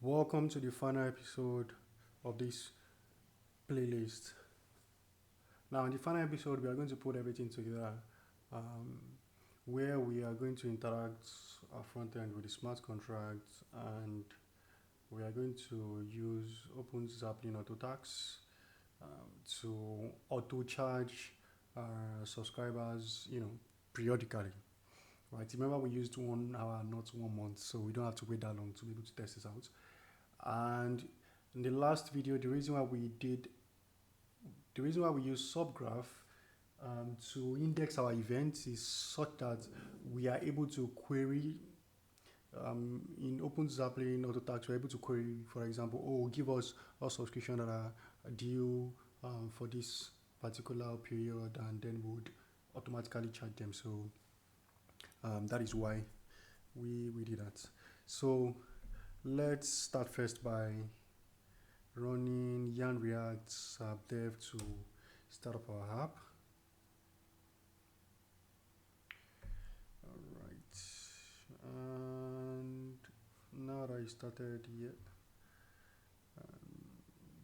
Welcome to the final episode of this playlist. Now, in the final episode, we are going to put everything together um, where we are going to interact our front end with the smart contract, and we are going to use Open Zapping Autotask to auto charge subscribers, periodically. Right? Remember, we used 1 hour, not 1 month, so we don't have to wait that long to be able to test this out. And in the last video, the reason why we use subgraph to index our events is such that we are able to query in Open Zapping Autotask. We're able to query, for example, give us a subscription that are due for this particular period, and then we would automatically charge them. So that is why we did that. So let's start first by running yarn react dev to start up our app. Alright, and now that I started,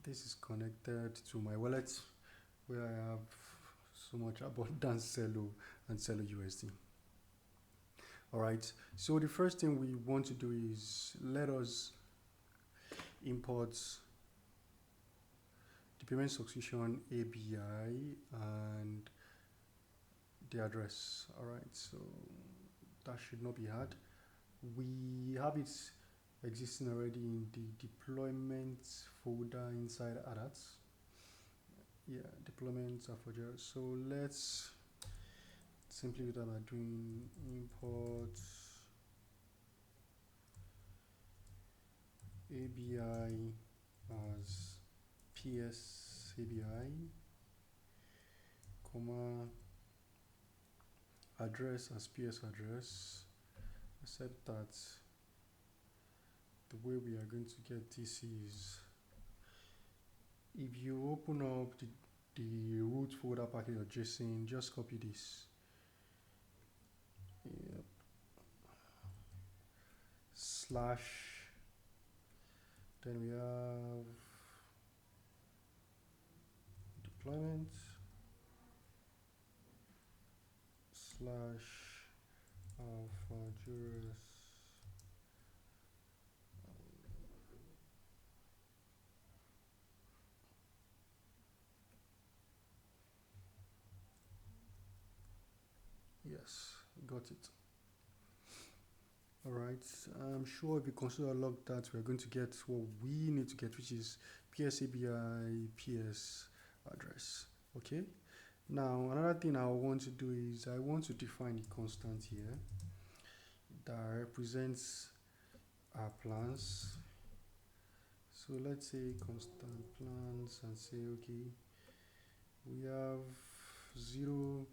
this is connected to my wallet where I have so much abundant Celo and Celo USD. Alright, so the first thing we want to do is let us import the payment subscription ABI and the address. Alright, so that should not be hard. We have it existing already in the deployment folder inside ADATS. Deployments are for Jira. So let's simply do that by doing import ABI as PS ABI, comma, address as PS address, except that the way we are going to get this is if you open up the root folder package of JSON, just copy this. Slash, then we have deployment slash alpha juris yes, got it. Alright, I'm sure if we consider log that, we're going to get what we need to get, which is PSABI PS address. Okay, now another thing I want to do is I want to define a constant here that represents our plans. So let's say constant plans and say, okay, we have 0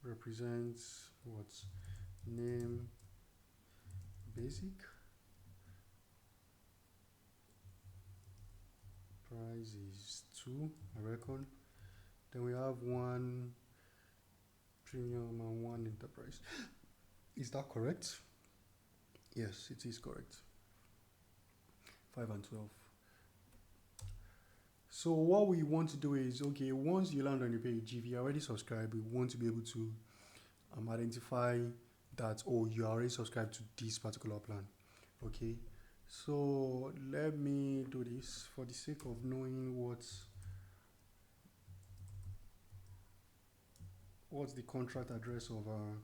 represents what? Name basic, price is 2, I reckon. Then we have 1 premium and 1 enterprise. Is that correct? Yes, it is correct. 5 and 12. So what we want to do is, okay, once you land on the page, if you already subscribed, we want to be able to identify that, you are already subscribed to this particular plan. Okay, so let me do this for the sake of knowing what's the contract address of our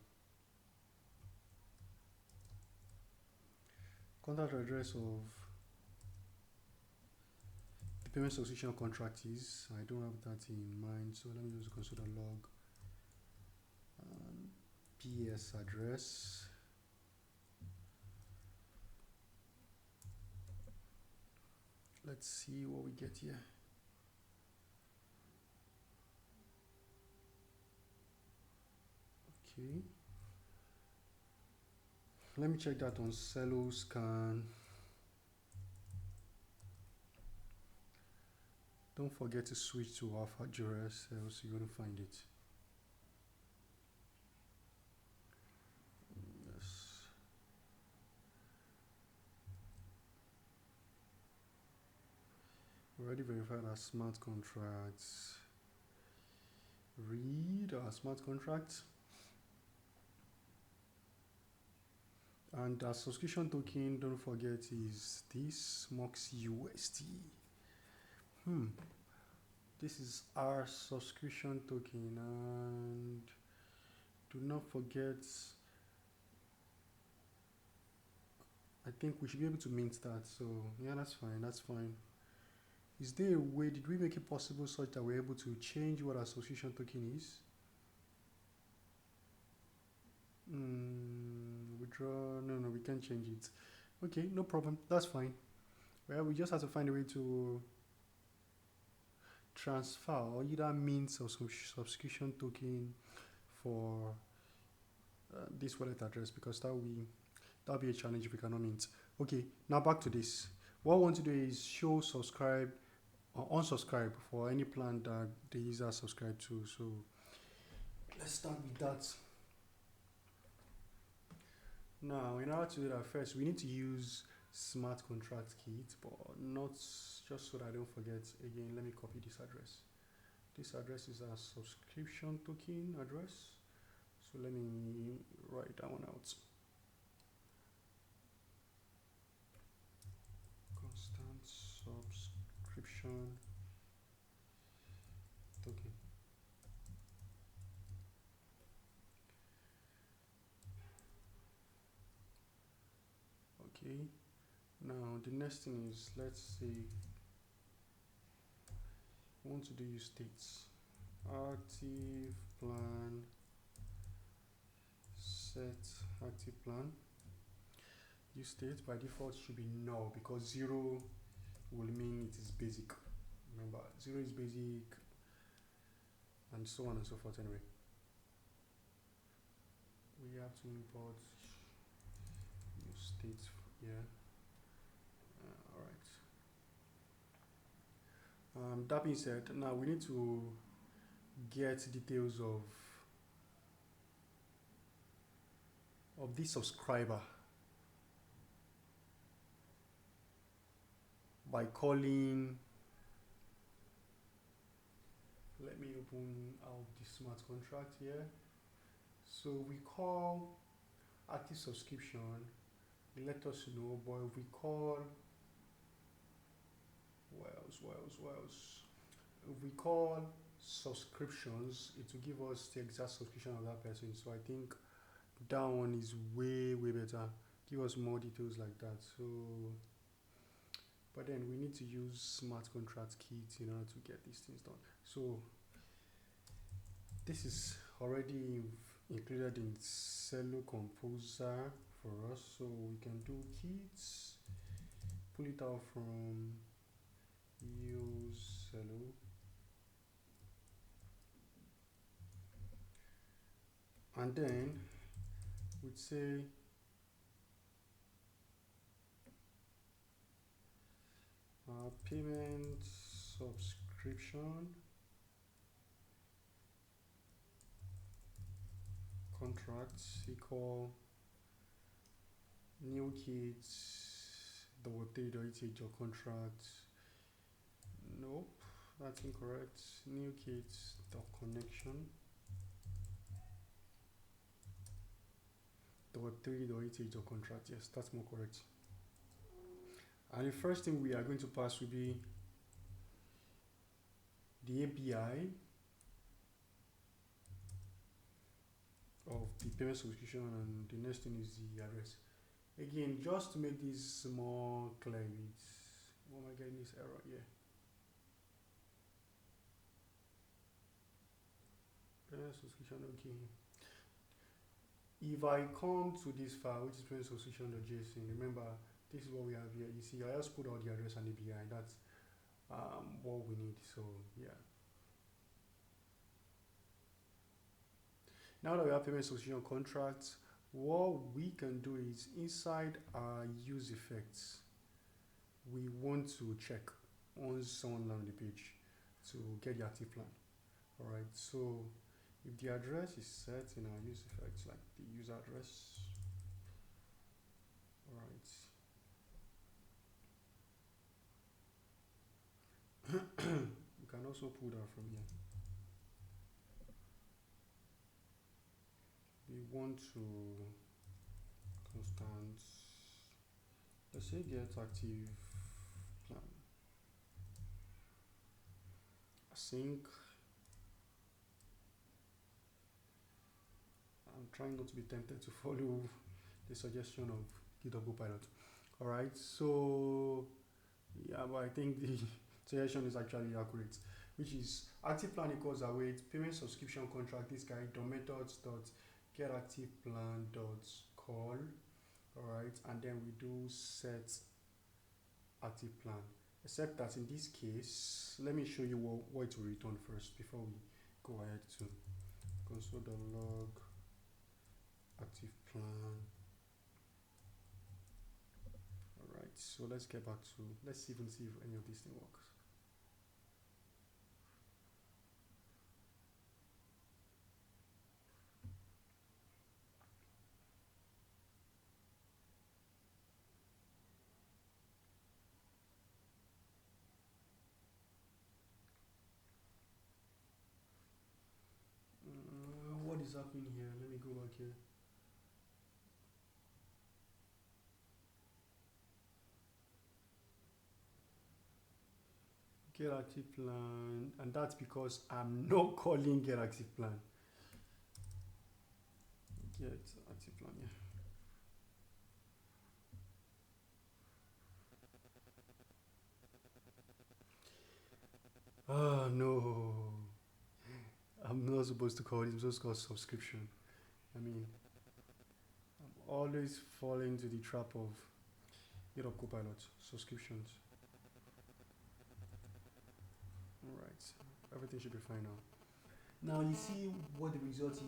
the payment subscription contract is. I don't have that in mind, so let me just consider log PS address. Let's see what we get here. Okay, let me check that on Celo scan. Don't forget to switch to alpha juris, else you're going to find it. Yes. already verified our smart contracts. Read our smart contracts. And our subscription token, don't forget, is this cUSD. This is our subscription token, and do not forget, I think we should be able to mint that. So yeah, that's fine. That's fine. Is there a way? Did we make it possible such that we're able to change what our subscription token is? Withdraw. No, we can't change it. Okay, no problem. That's fine. Well, we just have to find a way to transfer or either mint or subscription token for this wallet address, because that'll be a challenge if we cannot mint. Okay, now back to this. What I want to do is show subscribe or unsubscribe for any plan that the user subscribe to. So let's start with that. Now, in order to do that, first we need to use smart contract kit, but not just so that I don't forget. Again, let me copy this address. This address is our subscription token address. So let me write that one out. Constant subscription token. Okay. Now the next thing is, let's say I want to do use states. Active plan, set active plan. Use state by default should be null, because 0 will mean it is basic. Remember, 0 is basic, and so on and so forth. Anyway, we have to import use state here. Alright. That being said, now we need to get details of this subscriber by calling. Let me open out the smart contract here. So we call active subscription, it let us know, but if we call what else? If we call subscriptions, it will give us the exact subscription of that person. So I think that one is way better. Give us more details like that. So, but then we need to use smart contract kit in order to get these things done. So this is already included in Cello Composer for us. So we can do kits, pull it out from use Cello. And then we'd say payment subscription contracts equal new kits .3.8 your contract. Nope, that's incorrect. New kits connection .3.8 your contract. Yes, that's more correct. And the first thing we are going to pass will be the API of the payment subscription, and the next thing is the address. Again, just to make this more clear, what am I getting this error here? Payment subscription, okay. If I come to this file, which is payment subscription.json, remember this is what we have here. You see, I just put out the address and API. That's what we need. So yeah. Now that we have payment subscription contracts, what we can do is inside our use effects, we want to check once someone lands on the page to get the active plan. Alright, so if the address is set in our use effects, like the user address, alright, You can also pull that from here. We want to constant, let's say get active plan async. I'm trying not to be tempted to follow the suggestion of GitHub Copilot. All right, so yeah, but I think the suggestion is actually accurate, which is active plan equals await payment subscription contract. This guy dot methods dot get active plan dot call. All right, and then we do set active plan. Except that in this case, let me show you what to return first before we go ahead to console.log active plan. Alright, so let's get back to, let's even see if any of this thing works. What is happening here? Let me go back here. Get active plan, and that's because I'm not calling get active plan. Get active plan, yeah. Oh no, I'm not supposed to call it, I'm supposed to call subscription. I mean, I'm always falling into the trap of GitHub Copilot subscriptions. Alright, everything should be fine now. Now you see what the result is.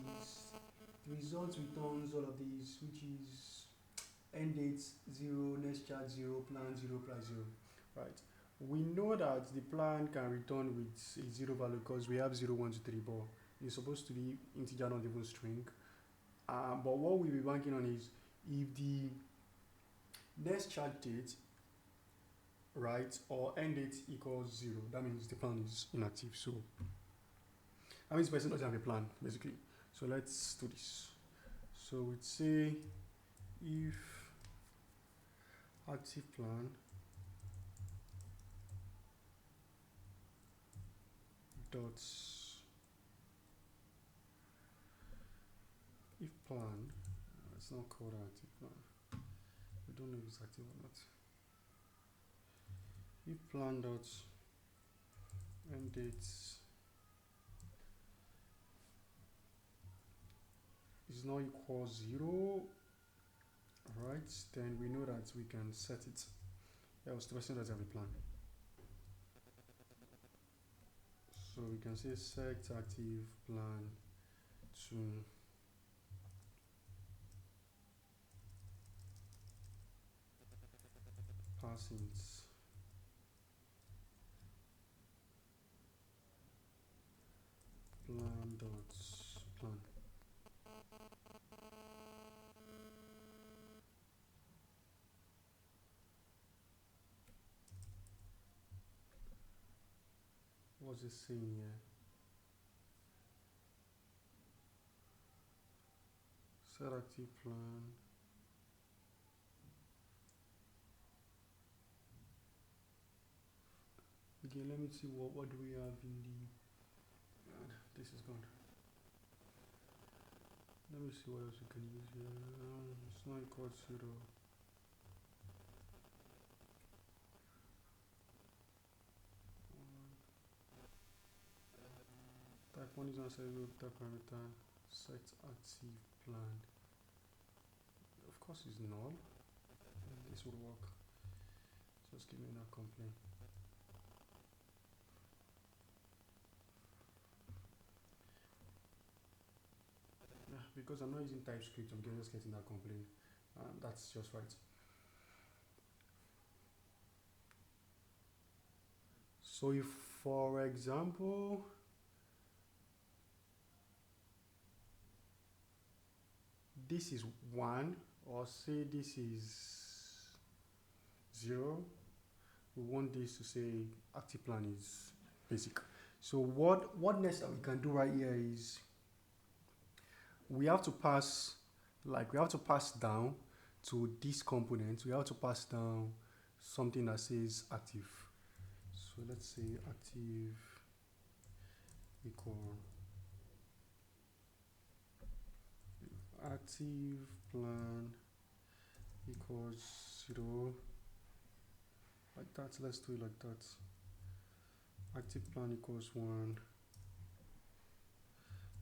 The result returns all of these, which is end date 0, next charge 0, plan 0, price 0. Right. We know that the plan can return with a 0 value because we have 0, 1, 2, 3, but it's supposed to be integer, not even string. But what we'll be banking on is if the next charge date, right, or end date equals 0, that means the plan is inactive. So that means the person doesn't have a plan, basically. So let's do this. So we'd say if active plan dot if plan, it's not called active plan. We don't know if it's active or not. If plan dot end dates is not equal 0, right, then we know that we can set it, else the person doesn't have a plan. So we can say set active plan to passings plan dot plan. What's it saying here? Set active plan. Okay, let me see what do we have in the. This is gone. Let me see what else we can use here. It's not equal to 0. Type 1 is not set with type parameter. Set active plan. Of course, it's null. This would work. Just give me that complaint. Yeah, because I'm not using TypeScript, I'm just getting that complaint. That's just right. So if, for example, this is 1, or say this is 0, we want this to say active plan is basic. So what next that we can do right here is we have to pass down to this component. We have to pass down something that says active. So let's say active equal active plan equals 0, like that. Let's do it like that. Active plan equals 1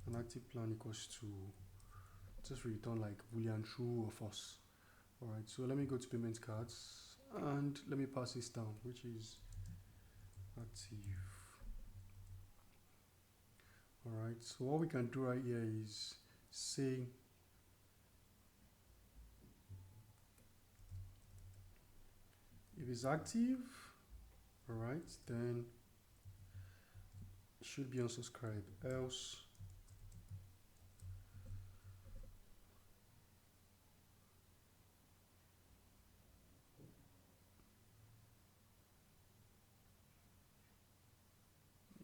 and active plan equals 2. Just return like boolean true or false. Alright, so let me go to payment cards and let me pass this down, which is active. Alright, so what we can do right here is say if it's active, alright, then it should be unsubscribed, else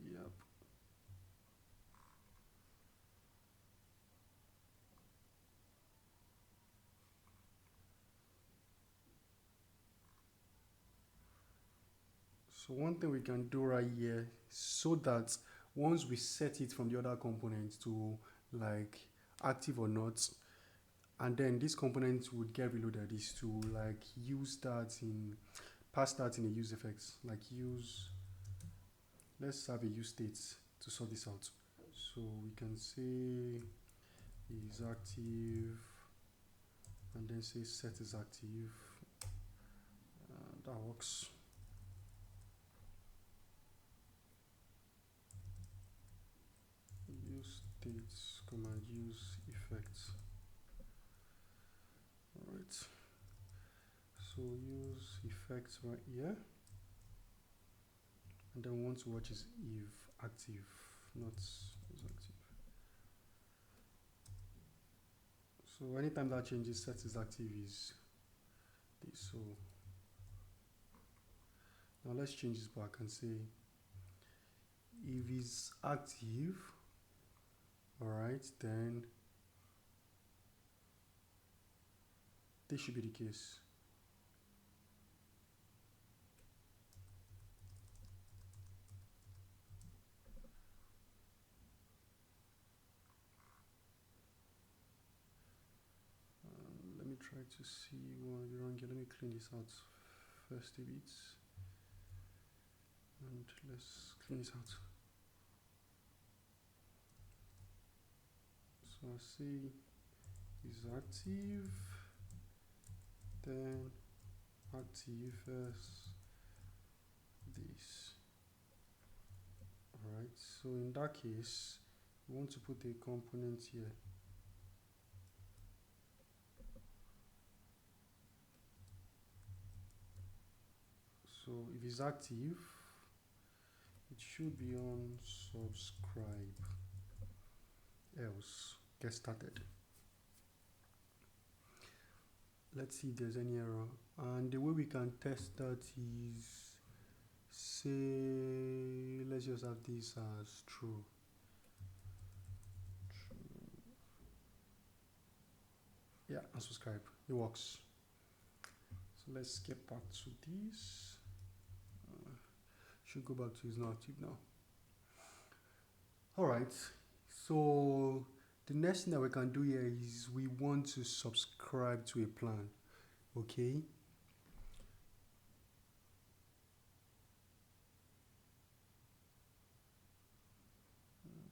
yep. So one thing we can do right here, so that once we set it from the other component to like active or not, and then this component would get reloaded, is to like use that in pass that in a use effects, like use, let's have a use state to sort this out. So we can say is active and then say set is active, that works. Use states, command use effects. Alright, so use effects right here, and then we want to watch is if active, not is active. So anytime that changes, set is active is this. So now let's change this back and say if it's active, alright, then this should be the case. Let me try to see what is wrong here. Let me clean this out first a bit. And let's clean this out. So I see is active, then active as this. Alright, so in that case, we want to put a component here. So if it's active, it should be on subscribe, else get started. Let's see if there's any error. And the way we can test that is, say, let's just have this as true. Yeah, unsubscribe, it works. So let's get back to this. Should go back to is not active now. Alright, so the next thing that we can do here is we want to subscribe to a plan. Okay,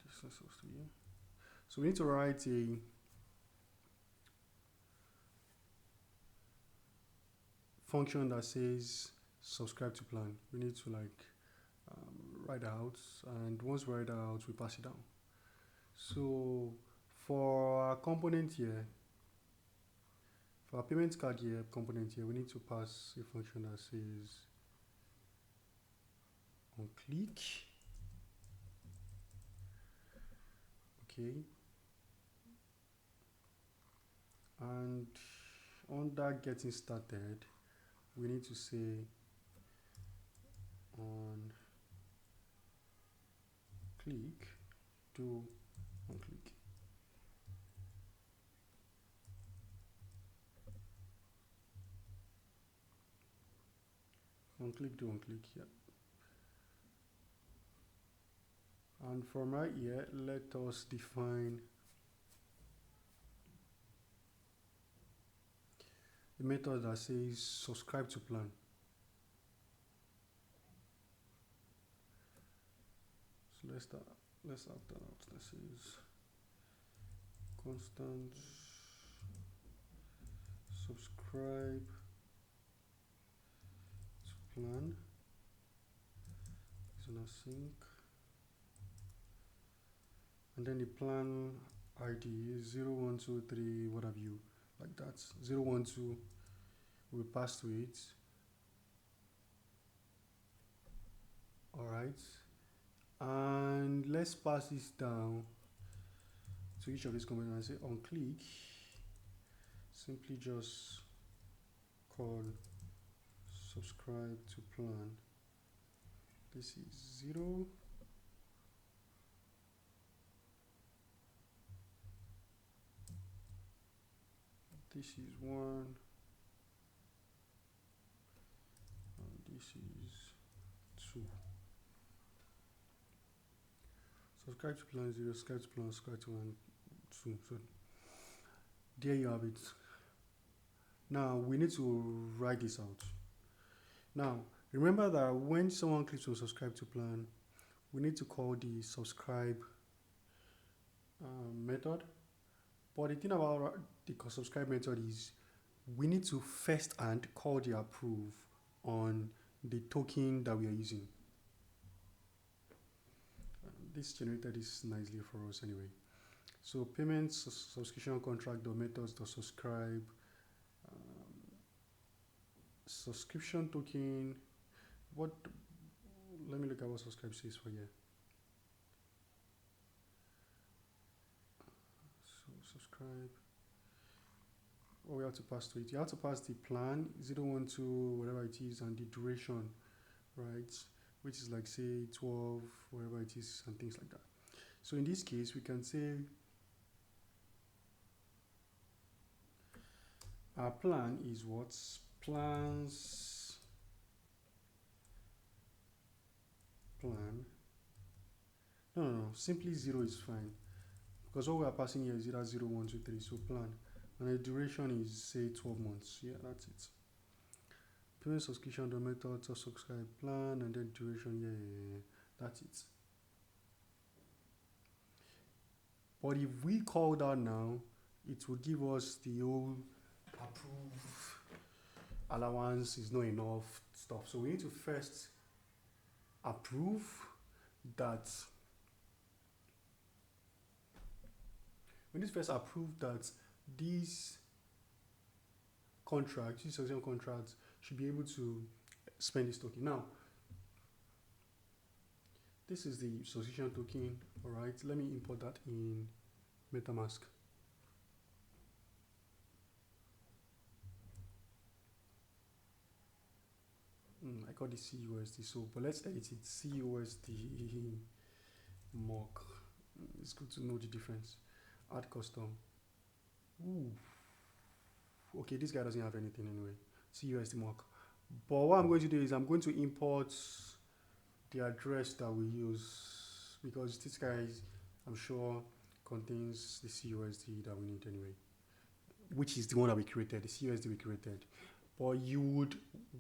this is supposed to be here. So we need to write a function that says subscribe to plan. We need to like write out, and once we write out, we pass it down. So for our component here, for our payment card here component here, we need to pass a function that says on click. Okay, and on that getting started, we need to say on click, do on click. On click, do on click, yeah. And from right here, let us define the method that says subscribe to plan. So let's have that out. That says constant subscribe to plan is on async. And then the plan ID is 0123, what have you, like that. 012 we pass to it. Alright. And let's pass this down to each of these components and say on click, simply just call subscribe to plan. This is 0. This is 1. And this is 2. Subscribe to plan 0, subscribe to plan, subscribe to 1, 2. So there you have it. Now we need to write this out. Now remember that when someone clicks on subscribe to plan, we need to call the subscribe method. But the thing about the subscribe method is we need to first and call the approve on the token that we are using. This generated this nicely for us anyway. So payments, subscription contract, methods, subscribe, subscription token. What? Let me look at what subscribe says for here. So subscribe. What we have to pass to it? You have to pass the plan 012, whatever it is, and the duration, right? Which is like say 12, whatever it is, and things like that. So in this case, we can say our plan is what? Plans plan. No, simply 0 is fine. Because what we are passing here is either 0, 1, 2, 3, so plan. And the duration is say 12 months. Yeah, that's it. Payment subscription, the method, subscribe plan, and then duration, yeah, that's it. But if we call that now, it will give us the whole approve allowance is not enough stuff. So we need to first approve that. We need to first approve that these contracts, these subscription contracts, should be able to spend this token. Now, this is the subscription token. All right, let me import that in MetaMask. I call it cUSD, so but let's edit it cUSD mock. It's good to know the difference. Add custom. Ooh. Okay, this guy doesn't have anything anyway. cUSD mock. But what I'm going to do is I'm going to import the address that we use, because this guy, I'm sure, contains the cUSD that we need anyway, which is the one that we created, the cUSD we created. But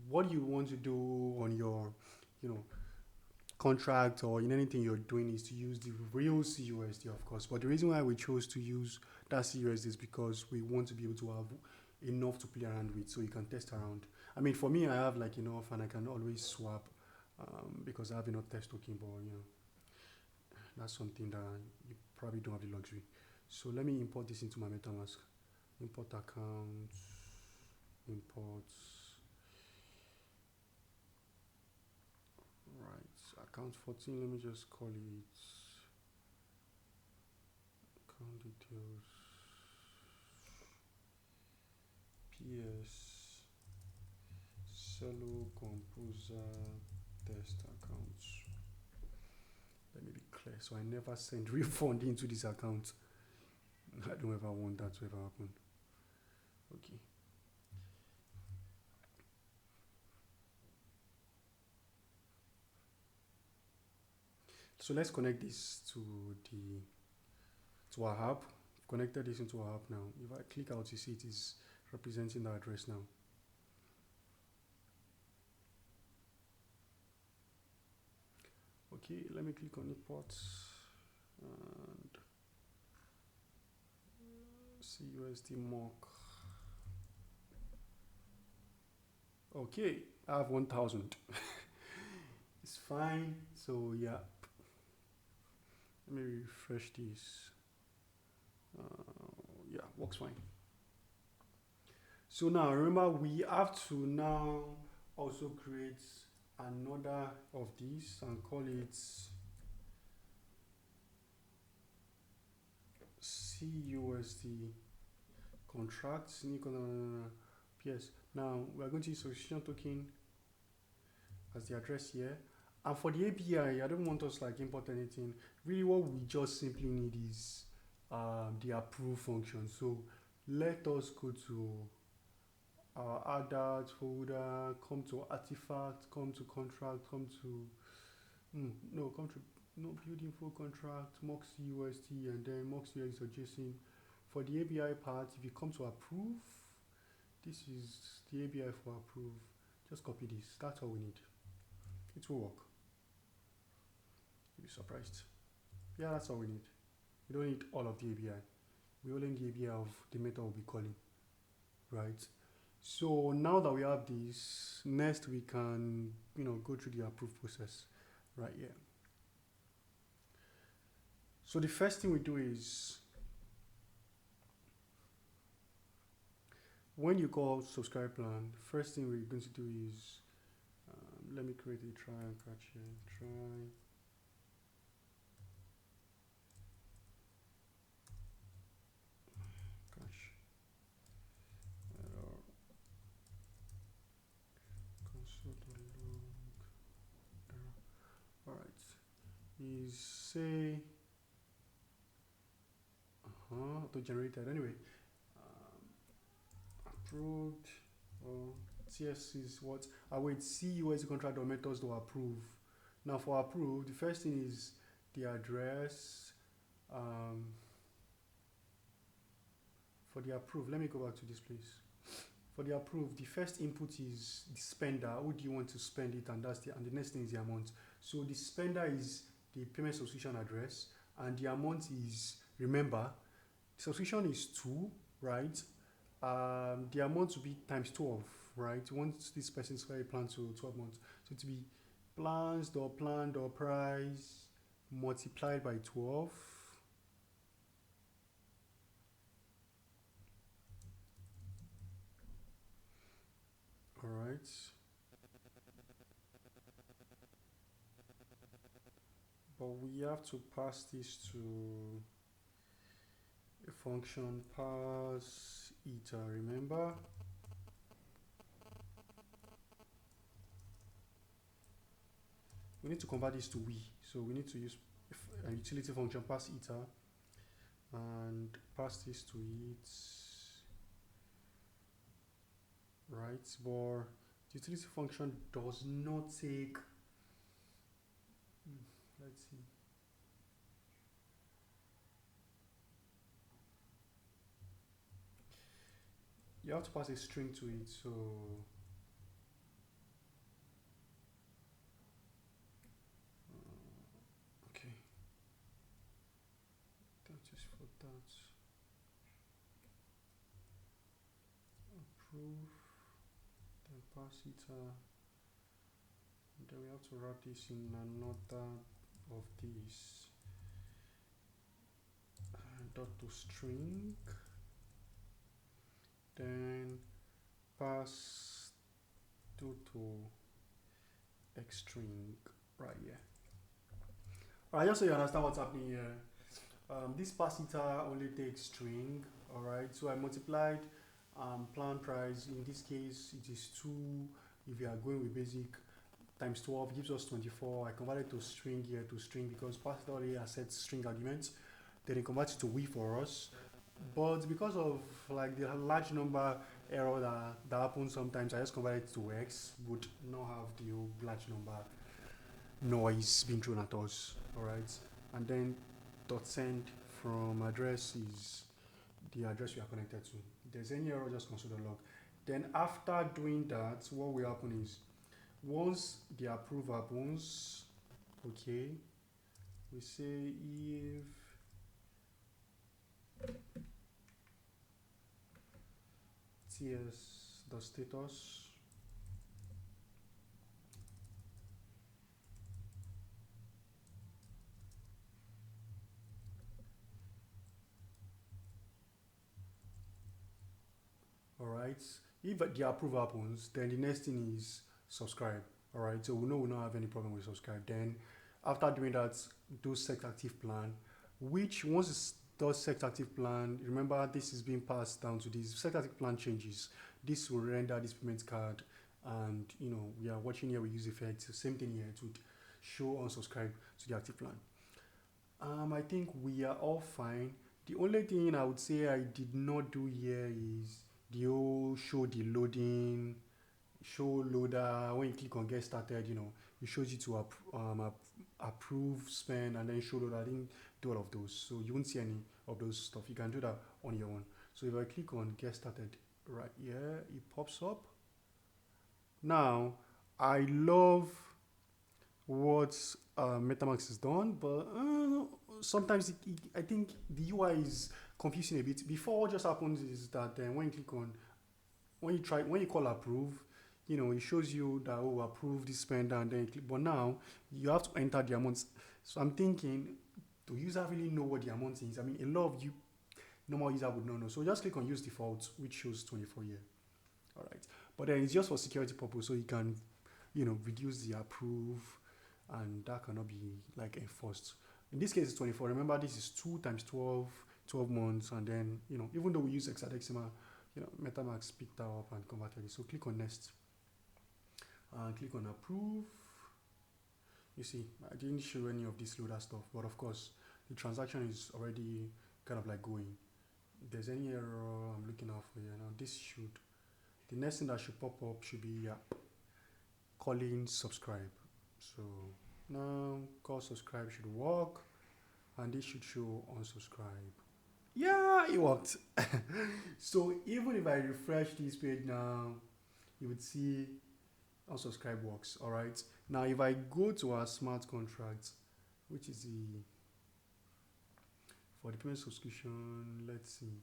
what you want to do on your, contract or in anything you're doing is to use the real cUSD, of course. But the reason why we chose to use that cUSD is because we want to be able to have enough to play around with, so you can test around. I mean, for me, I have like enough, and I can always swap because I have enough test token. But that's something that you probably don't have the luxury. So let me import this into my MetaMask. Import account. Import. Right, account 14. Let me just call it account details. PS Cello Composer test accounts. Let me be clear, so I never send refund into this account. I don't ever want that to ever happen. Okay. So let's connect this to our app. I've connected this into our app now. If I click out, you see it is representing the address now. Okay, let me click on import and cUSD mock. Okay, I have 1000. It's fine. So yeah, let me refresh this. Yeah, works fine. So now remember, we have to now also create another of these and call it cUSD contracts. PS. Now we are going to use subscription token as the address here. And for the API, I don't want us like import anything. Really, what we just simply need is the approve function. So let us go to our add folder, come to artifact, come to contract, come to build info contract, mux USD, and then mux USD or JSON. For the API part, if you come to approve, this is the API for approve. Just copy this. That's all we need. It will work. You'll be surprised. Yeah, that's all we need. We don't need all of the API. We only need the API of the method we'll be calling, right? So now that we have this, next we can go through the approve process right here. So the first thing we do is when you call subscribe plan, first thing we're going to do is let me create a try and catch here. Try. Catch. Error. Console.log. Error. Alright. Is say auto generated anyway. Approved or TS is what? Await cUSD contract or methods to approve. Now for approve, the first thing is the address. For the approve, let me go back to this place. For the approve, the first input is the spender. Who do you want to spend it? And the next thing is the amount. So the spender is the payment subscription address, and the amount is, remember, subscription is 2, right? The amount will be times 12, right? Once this person's plan to 12 months, so to be plan price multiplied by 12. All right. But we have to pass this to a function pass eta, remember? We need to convert this to we. So we need to use a utility function pass eta and pass this to it. Right, but the utility function does not take. Let's see. You have to pass a string to it, so okay. That is for that. Approve. Then pass it. Then we have to wrap this in another of these. Dot to string. Then pass to x string right here. Alright, just so you understand what's happening here. This pass eta only takes string. Alright, so I multiplied plan price. In this case, it is 2 if you are going with basic. times 12 gives us 24. I converted to string here to string because Python already accepts string arguments. Then it converts it to we for us. But because of like the large number error that happens sometimes, I just convert it to X, would not have the whole large number noise being thrown at us. Alright. And then dot send from address is the address we are connected to. If there's any error, just console the log. Then after doing that, what will happen is once the approve happens, okay, we say if ts the status all right, if the approve happens, then the next thing is subscribe. All right, so we know we don't have any problem with subscribe. Then after doing that, do set active plan, which once it does set active plan, remember this is being passed down to this set active plan changes. This will render this payment card, and you know we are watching here. We use effects. Same thing here. It would show unsubscribe to the active plan. I think we are all fine. The only thing I would say I did not do here is the whole show the loading, show loader. When you click on get started, you know, it shows you to approve spend and then show loader. I didn't do all of those, so you won't see any of those stuff. You can do that on your own. So if I click on get started right here, it pops up. Now I love what MetaMask has done, but sometimes I think the UI is confusing a bit. Before, what just happens is that when you click on, when you call approve, you know, it shows you that oh approve this spend and then you click. But now you have to enter the amounts. So I'm thinking, do user really know what the amount is? I mean, a lot of you normal user would not know. So just click on use default, which shows 24 here. All right, but then it's just for security purpose, so you can, you know, reduce the approve, and that cannot be like enforced. In this case, it's 24. Remember, this is 2 times 12 months, and then, you know, even though we use hexadecimal, you know, MetaMask picked that up and converted it. So click on next and click on approve. You see, I didn't show any of this loader stuff, but of course, the transaction is already kind of like going. If there's any error, I'm looking out for here. Now, the next thing that should pop up should be calling subscribe. So now call subscribe should work, and this should show unsubscribe. Yeah, it worked. So even if I refresh this page now, you would see unsubscribe works. All right. Now if I go to our smart contract, which is for the payment subscription, let's see.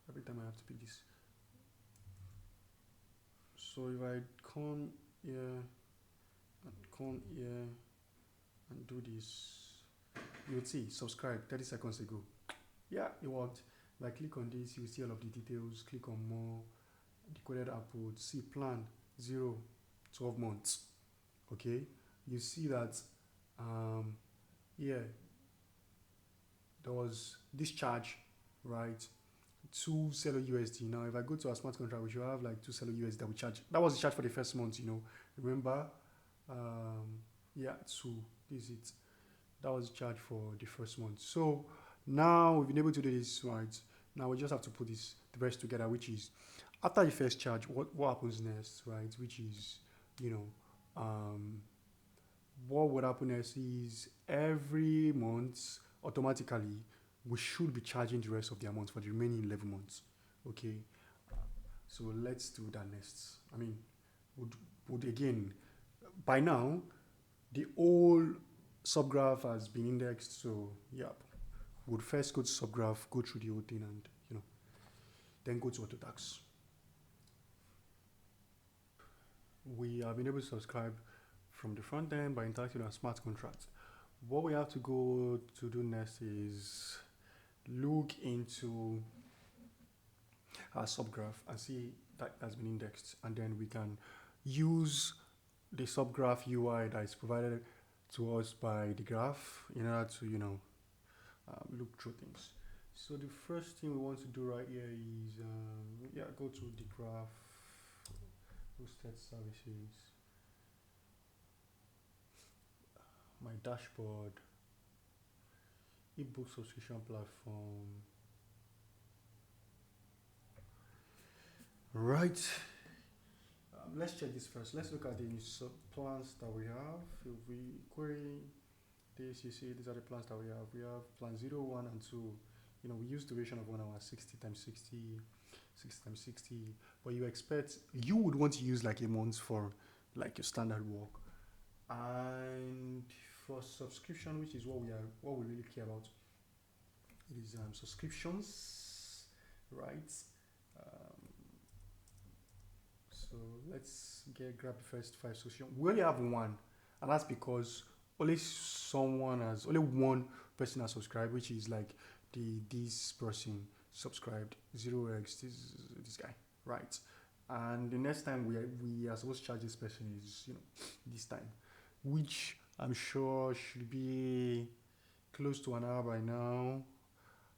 Every time I have to pick this. So if I come here and do this, you would see subscribe 30 seconds ago. Yeah, it worked. If I click on this, you see all of the details. Click on more, decoded output, see plan 0 12 months. Okay, you see that here there was this charge, right? 2 cello USD. Now if I go to our smart contract, we should have like 2 cello USD that we charge. That was the charge for the first month, you know, remember. Yeah, 2, this is it. That was the charge for the first month. So now we've been able to do this, right? Now we just have to put the rest together, which is after the first charge, what happens next, right? Which is, you know, what would happen next is every month automatically we should be charging the rest of the amount for the remaining 11 months. Okay, so let's do that next. I mean, would again, by now the whole subgraph has been indexed, so yeah, would first go to subgraph, go through the whole thing, and you know, then go to Autotask. We have been able to subscribe from the front end by interacting with our smart contract. What we have to go to do next is look into our subgraph and see that has been indexed, and then we can use the subgraph UI that is provided to us by the graph in order to, you know, look through things. So the first thing we want to do right here is go to the graph, hosted services. my dashboard, ebook subscription platform. Right. Let's check this first. Let's look at the plans that we have. If we query this, you see these are the plans that we have. We have plan 0, 1, and 2. You know, we use duration of 1 hour, 60 times 60, 60 times 60. But you would want to use like a month for like your standard work. And for subscription, which is what we really care about, it is subscriptions, right? So let's grab the first 5 subscriptions. We only have one, and that's because only one person has subscribed, which is like this person subscribed 0x this guy, right? And the next time we are supposed to charge this person is this time, which I'm sure should be close to an hour by now.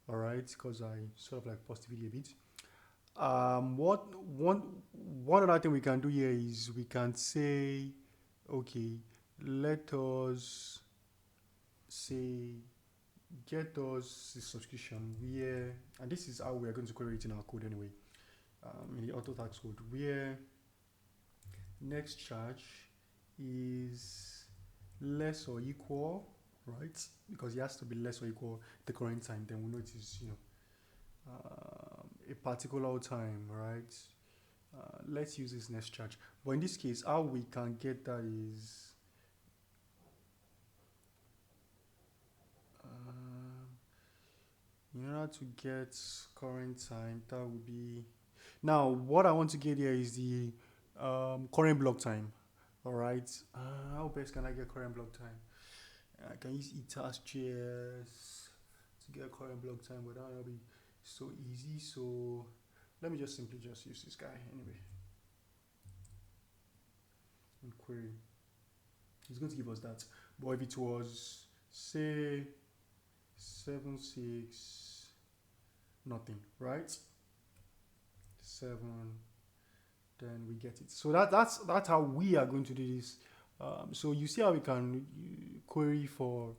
All right, because I sort of like paused the video a bit. One other thing we can do here is we can say, okay, let us say get us the subscription where, and this is how we are going to query it in our code anyway, in the Autotask code, where next charge is less or equal, right? Because it has to be less or equal the current time. Then we know it is a particular time, right? Let's use this next charge. But in this case, how we can get that is in order to get current time, that would be, now what I want to get here is the current block time. All right, how best can I get current block time? I can use eTask.js to get current block time, but that will be so easy. So let me just simply use this guy anyway and query. It's going to give us that. But if it was say 7.6 nothing, right? 7, then we get it. So that's how we are going to do this. So you see how we can query for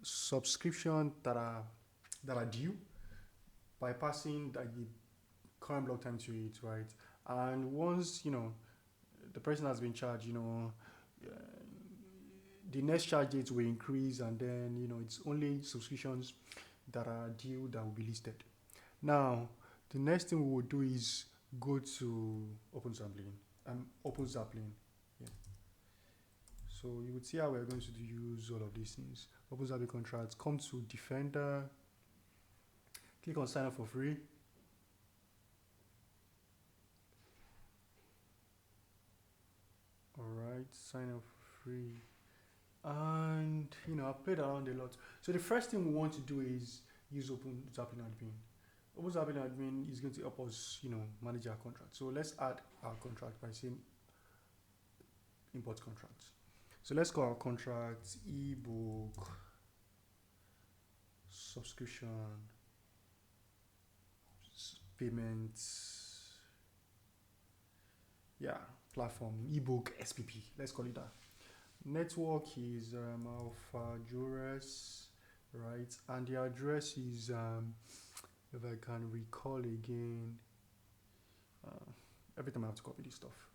subscription that are due by passing the current block time to it, right? And once the person has been charged, the next charge date will increase, and then it's only subscriptions that are due that will be listed. Now the next thing we will do is go to open sampling. Yeah. So you would see how we're going to use all of these things. Open sampling contracts, come to Defender, click on sign up for free. Alright, sign up for free. And I've played around a lot. So the first thing we want to do is use Open Sampling Admin. Open Sampling Admin is going to help us, manage our contract. So let's add our contract by saying import contracts. So let's call our contract ebook subscription payments. Yeah, platform ebook SPP. Let's call it that. Network is Alpha Jures, right? And the address is if I can recall again, every time I have to copy this stuff.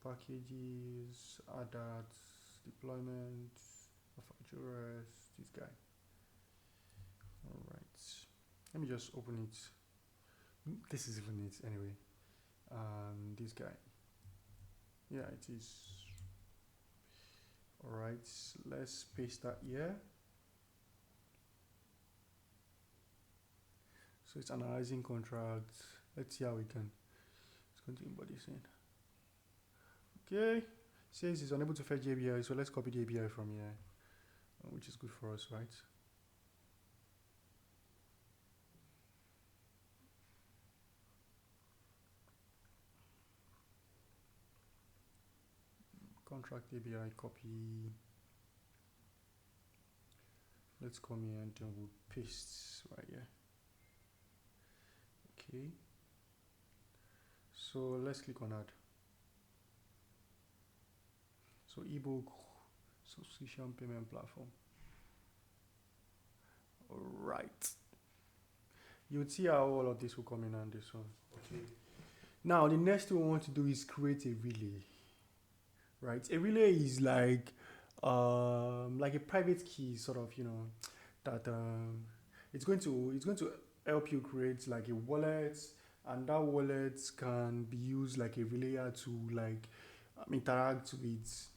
Packages, adats, deployment, Alpha Jures, this guy. All right, let me just open it. This is even it anyway. This guy. Yeah, it is. All right, let's paste that here. So it's analyzing contracts. Let's see how we can. It's going to embody in. Okay, says it's unable to fetch the API, so let's copy the API from here, which is good for us, right? Contract API copy. Let's come here and then we'll paste right here. Okay. So let's click on add. So So ebook subscription payment platform. All right. You would see how all of this will come in on this one. Okay. Now the next thing we want to do is create a relay. Right. A relay is like a private key, sort of, that it's going to help you create like a wallet, and that wallet can be used like a relayer to like interact with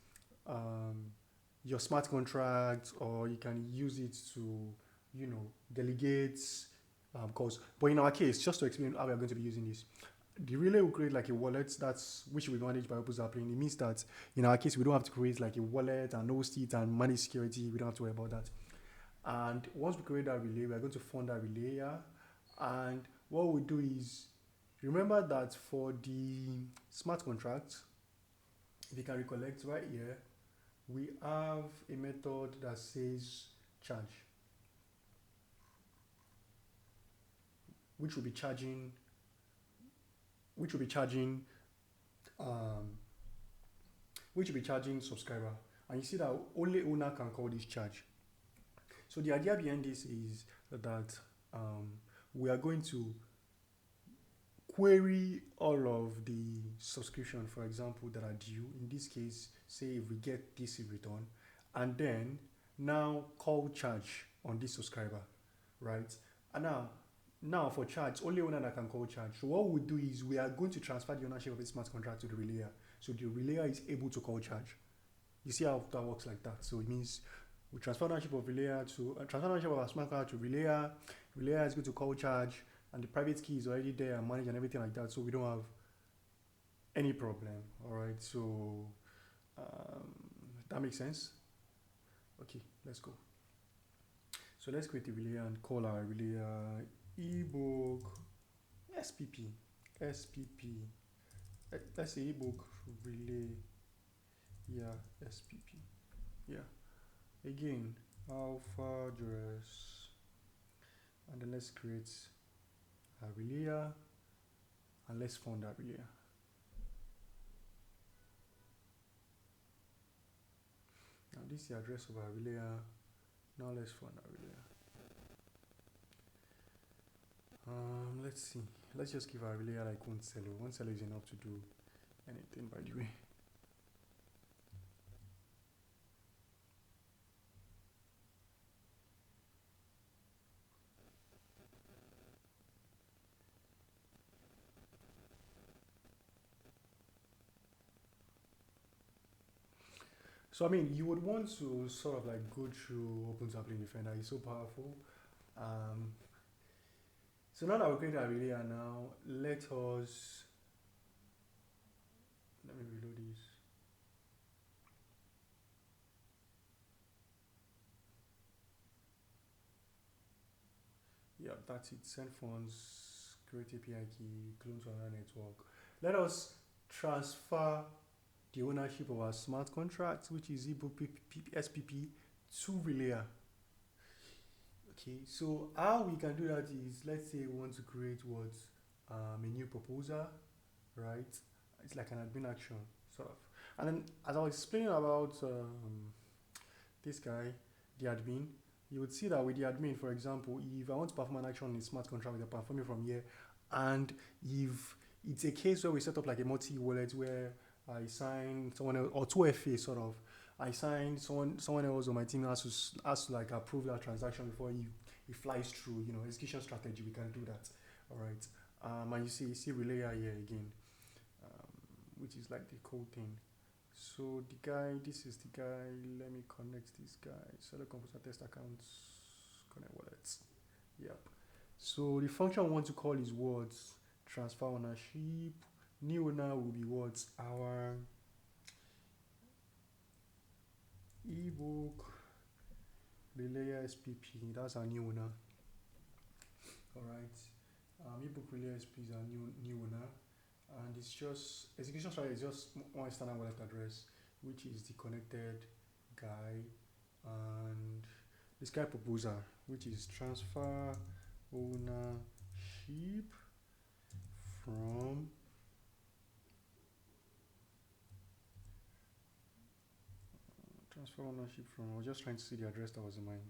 um, your smart contract, or you can use it to delegate. Because, but in our case, just to explain how we are going to be using this, the relay will create like a wallet that's which will be managed by Opus Appling. It means that in our case, we don't have to create like a wallet and host it and manage security. We don't have to worry about that. And once we create that relay, we are going to fund that relay. Yeah? And what we do is, remember that for the smart contract, if you can recollect right here, we have a method that says charge, which will be charging, which will be charging, um, which will be charging subscriber. And you see that only owner can call this charge. So the idea behind this is that we are going to query all of the subscription, for example, that are due. In this case, say if we get this in return, and then now call charge on this subscriber, right? And now for charge, only owner that can call charge. So what we do is we are going to transfer the ownership of the smart contract to the relayer. So the relayer is able to call charge. You see how that works like that. So it means we transfer ownership of relayer to transfer ownership of our smart contract to relayer. Relayer is going to call charge, and the private key is already there and managed and everything like that. So we don't have any problem. All right. So that makes sense. Okay, let's go. So let's create a relay and call our relay ebook SPP. SPP. Let's say ebook relay. Yeah, SPP. Yeah. Again, alpha address. And then let's create a relayer and let's fund that relayer. Now this is the address of our relayer. Now let's fund our relayer. Let's see. Let's just give our relayer like one seller. One seller is enough to do anything, by the way. So I mean, you would want to sort of like go through Autotask Defender. It's so powerful. So now that we've created our relay, now let me reload this. Yeah, that's it. Send funds, create API key, clone to another network. Let us transfer the ownership of our smart contract, which is ebook SPP, to relayer. Okay, so how we can do that is, let's say we want to create a new proposal, right? It's like an admin action, sort of. And then, as I was explaining about this guy, the admin, you would see that with the admin, for example, if I want to perform an action in smart contract, we are performing from here. And if it's a case where we set up like a multi-wallet where I sign someone else, or 2FA sort of, I signed someone else on my team has to like approve that transaction before it flies through. Execution strategy, we can do that. All right. And you see relayer here again, which is like the code thing. So this is the guy. Let me connect this guy. Select composer test accounts, connect wallets. Yep. So the function we want to call is words transfer ownership. New owner will be words our ebook relayer SPP. That's our new owner. All right. Ebook relayer SPP is our new owner, and it's just execution strategy is just one standard wallet address, which is the connected guy, and this guy proposer, which is transfer ownership from Transfer ownership from. I was just trying to see the address that was in mine.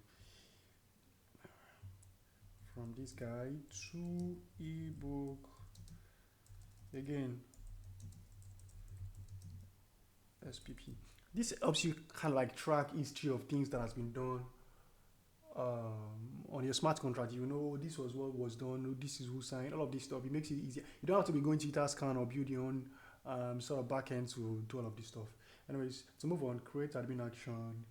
From this guy to ebook. Again, SPP. This helps you kind of like track history of things that has been done on your smart contract. You know, this was what was done, this is who signed, all of this stuff. It makes it easier. You don't have to be going to Autotask or build your own sort of backend to do all of this stuff. Anyways, to move on, create admin action.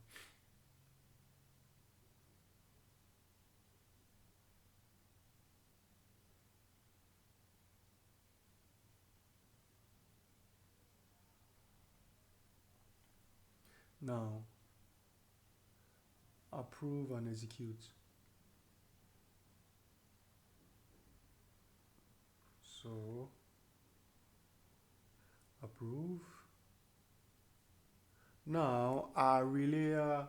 Now, approve and execute. So, approve. Now, our relayer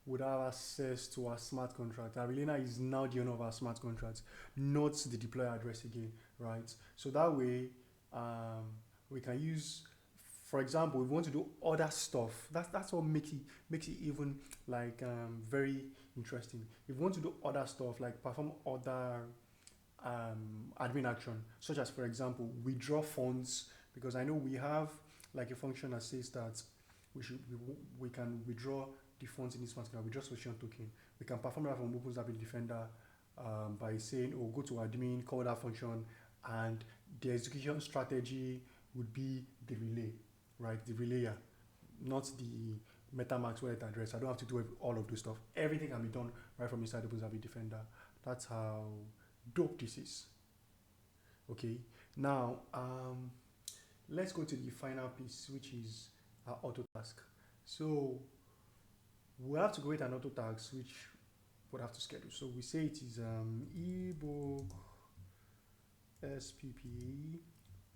would have access to our smart contract. Our relayer is now the owner of our smart contract, not the deploy address again, right? So that way, we can use, for example, if we want to do other stuff, that's what makes it even like very interesting. If we want to do other stuff like perform other admin action, such as for example withdraw funds, because I know we have like a function that says that we can withdraw the funds in this particular withdraw solution token. We can perform that from OpenAPI Defender by saying, oh, go to admin, call that function, and the execution strategy would be the relay, right? The relayer, not the MetaMask wallet address. I don't have to do all of this stuff. Everything can be done right from inside OpenAPI Defender. That's how dope this is. Okay, now let's go to the final piece, which is our auto task. So we have to create an auto task which would have to schedule. So we say it is ebook SPP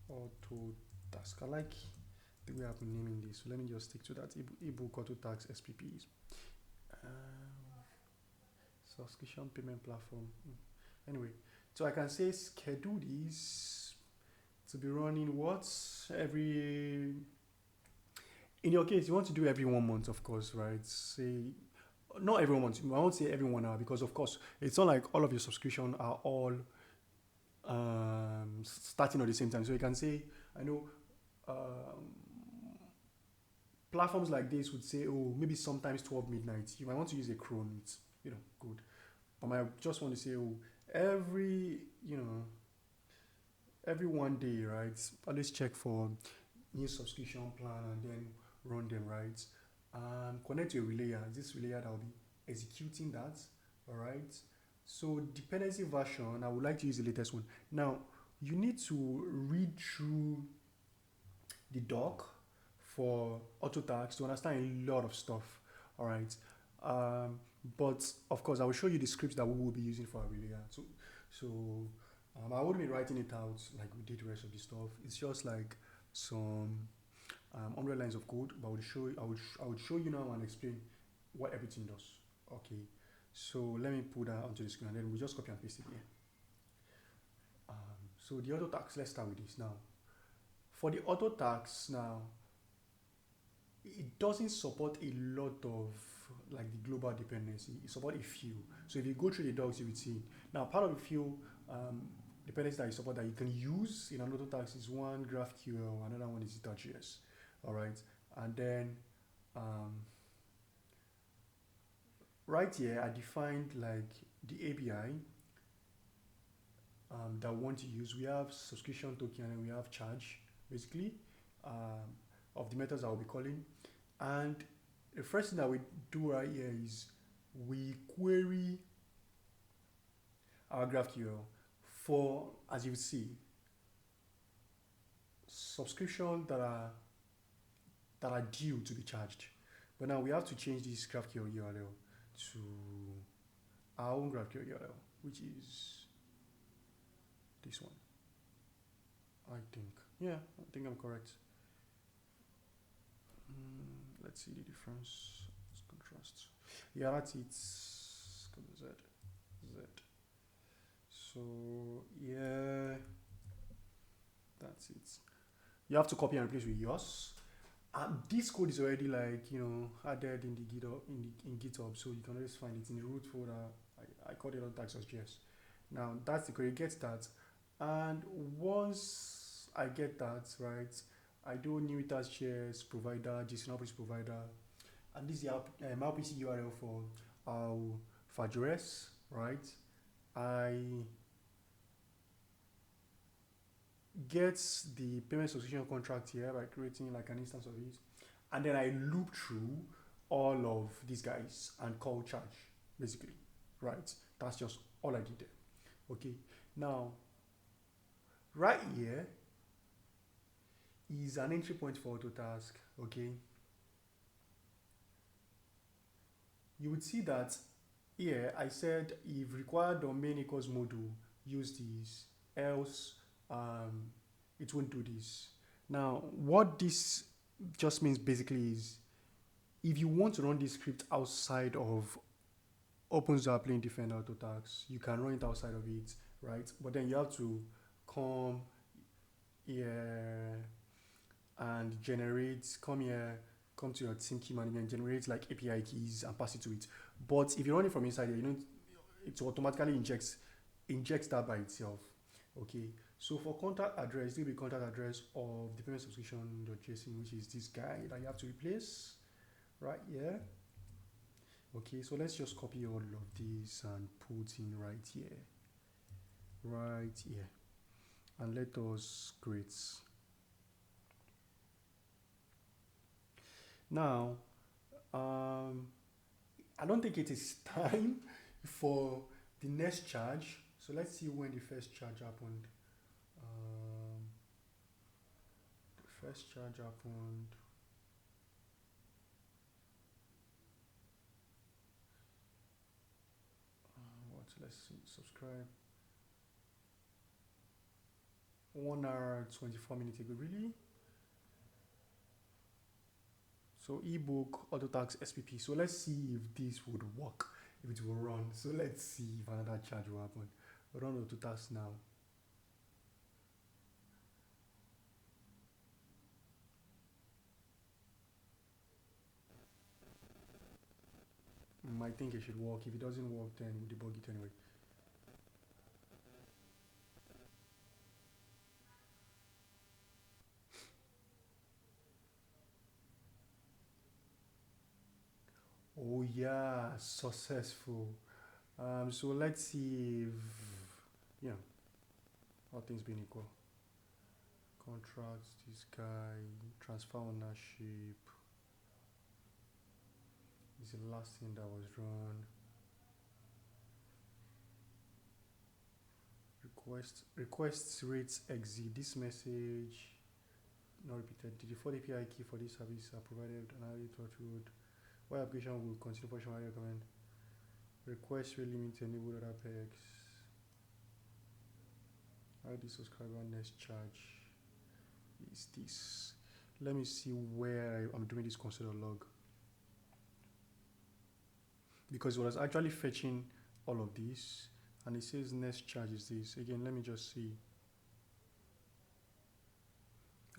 auto task. I like the way I've been naming this, so let me just stick to that. Ebook auto task SPP. Subscription payment platform. Anyway, so I can say schedule this to be running what every, in your case you want to do every 1 month, of course, right? Say not every 1 month, I won't say every 1 hour, because of course it's not like all of your subscription are all starting at the same time. So you can say, I know platforms like this would say, oh, maybe sometimes 12 midnight. You might want to use a cron, it's good. But I just want to say, oh, every 1 day, right? Always check for new subscription plan and then run them, right? Connect to a relayer. This relayer that will be executing that. All right. So dependency version, I would like to use the latest one. Now you need to read through the doc for Autotask to understand a lot of stuff. All right. But of course, I will show you the scripts that we will be using for our relayer. So I wouldn't be writing it out like we did the rest of the stuff. It's just like some 100 lines of code, but I would show you now and explain what everything does. Okay, so let me put that onto the screen and then we just copy and paste it here. So the auto tags, let's start with this now. For the auto tags now, it doesn't support a lot of like the global dependency. It supports a few. So if you go through the docs, you will see. Now, part of the few dependencies that you support that you can use in an auto tags is one GraphQL, another one is Zeta.js. All right, and then right here I defined like the API that we want to use. We have subscription token and we have charge, basically, of the methods I will be calling. And the first thing that we do right here is we query our GraphQL for, as you see, subscription that are due to be charged. But now we have to change this GraphQL URL to our own GraphQL URL, which is this one. I think. Yeah, I think I'm correct. Let's see the difference. Let's contrast. Yeah, that's it. Z. So yeah, that's it. You have to copy and replace with yours. This code is already like added in the GitHub in GitHub, so you can always find it in the root folder. I called it Autotask.js. Now that's the code. You get that, and once I get that right, I do new task shares provider, JSON RPC provider, and this is the RPC URL for address, right? I get the payment subscription contract here by creating like an instance of it, and then I loop through all of these guys and call charge basically, right? That's just all I did there. Okay, now right here is an entry point for Autotask. Okay, you would see that here I said if required domain equals module, use this, else it won't do this. Now what this just means basically is if you want to run this script outside of OpenZAP Plain Defender Autotask, you can run it outside of it, right? But then you have to come here and come here, come to your team key management, generate like API keys and pass it to it. But if you run it from inside here, it automatically injects that by itself. Okay, so for contact address, it will be contact address of the payment subscription.json, which is this guy that you have to replace right here. Okay, so let's just copy all of this and put in right here, and let us create. Now I don't think it is time for the next charge, so let's see when the first charge happened. The first charge happened let's see, subscribe 1 hour 24 minutes ago. Really? So ebook Autotask SPP. So let's see if this would work, if it will run. So let's see if another charge will happen. Run Autotask now. I think it should work. If it doesn't work, then we'll debug it anyway. Oh yeah, successful. So let's see if all things being equal. Contracts, this guy, transfer ownership. This is the last thing that was run. Requests rates exceed this message. Not repeated. The default API key for this service are provided and added threshold. Why application will consider functional recommend. Request rate limit enable other pegs. ID subscriber next charge is this. Let me see where I'm doing this consider log, because it was actually fetching all of this and it says next charge is this. Again, let me just see,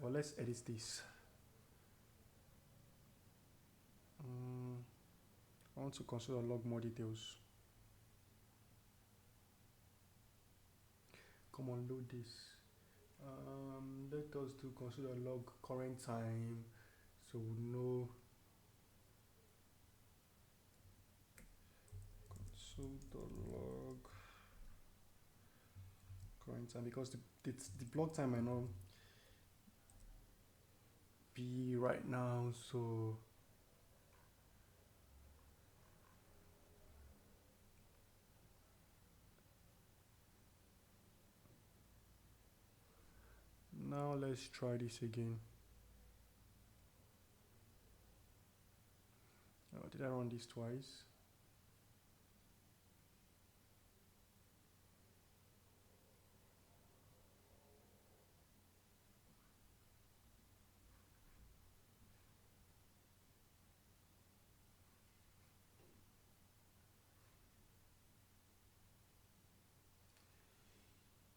or let's edit this. I want to consider log more details. Come on, load this. Let us do consider log current time, so we know console log current time, because the block time might not be right now, so now let's try this again. Oh, did I run this twice?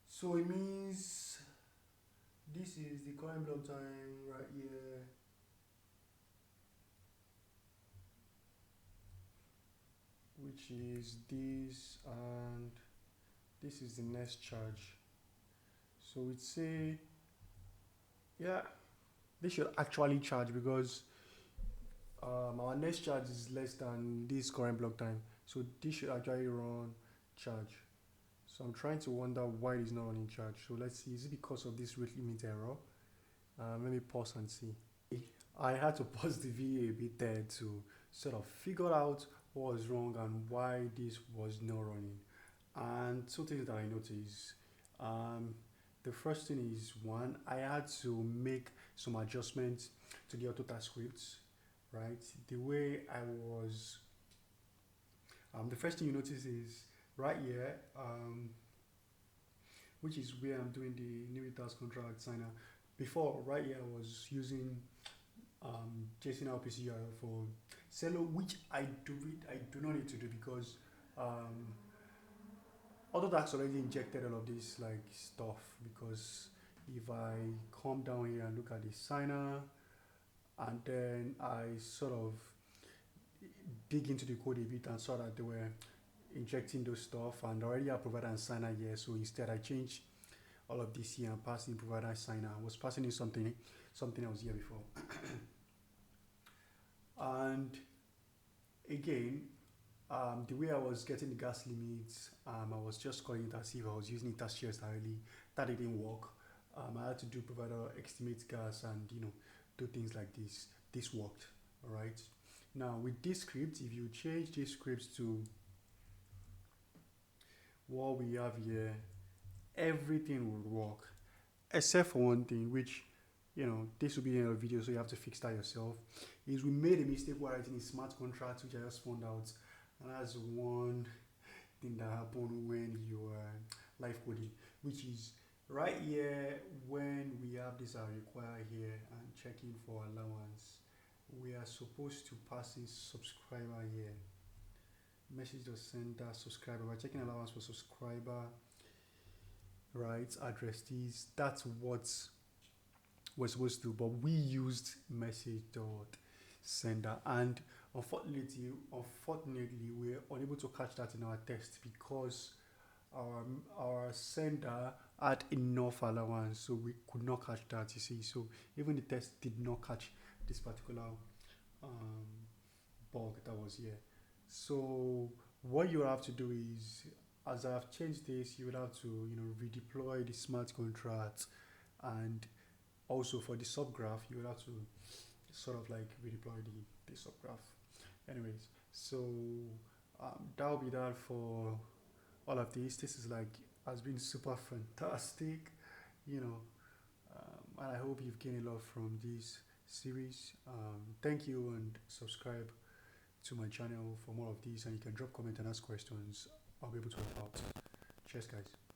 So it means this is the current block time right here. which is this, and this is the next charge. So we'd say, yeah, this should actually charge because our next charge is less than this current block time. So this should actually run charge. So I'm trying to wonder why it is not running charge. So let's see, is it because of this rate limit error? Let me pause and see. I had to pause the video a bit there to sort of figure out what was wrong and why this was not running. And two things that I noticed. Um, the first thing is, one, I had to make some adjustments to the Autotask scripts, right? The way I was, the first thing you notice is right here, which is where I'm doing the new task contract signer. Before, right here, I was using JSON RPC for Cello, which I do not need to do because Autotask already injected all of this like stuff. Because if I come down here and look at the signer, and then I sort of dig into the code a bit and saw that they were injecting those stuff, and already I provided a signer here, so instead I changed all of this here and passed in provider signer. I was passing in something else here before. And again, the way I was getting the gas limits, I was just calling it as if I was using it as shares directly. That didn't work. I had to do provider estimate gas and do things like this. This worked, all right. Now with this script, if you change this script to what we have here, everything would work except for one thing, which this will be in a video, so you have to fix that yourself. Is we made a mistake while writing a smart contract, which I just found out, and that's one thing that happened when you are live coding, which is right here when we have this require here and checking for allowance. We are supposed to pass in subscriber here. Message to sender subscriber. We're checking allowance for subscriber, right? Address these. That's what we're supposed to do, but we used message dot sender, and unfortunately we're unable to catch that in our test because our sender had enough allowance, so we could not catch that, you see. So even the test did not catch this particular bug that was here. So what you have to do is, as I've changed this, you would have to redeploy the smart contract, and also for the subgraph you would have to sort of like redeploy the subgraph. Anyways, so that'll be that for all of this. This is like has been super fantastic, and I hope you've gained a lot from this series. Thank you, and subscribe to my channel for more of these, and you can drop comment and ask questions. I'll be able to help out. Cheers guys.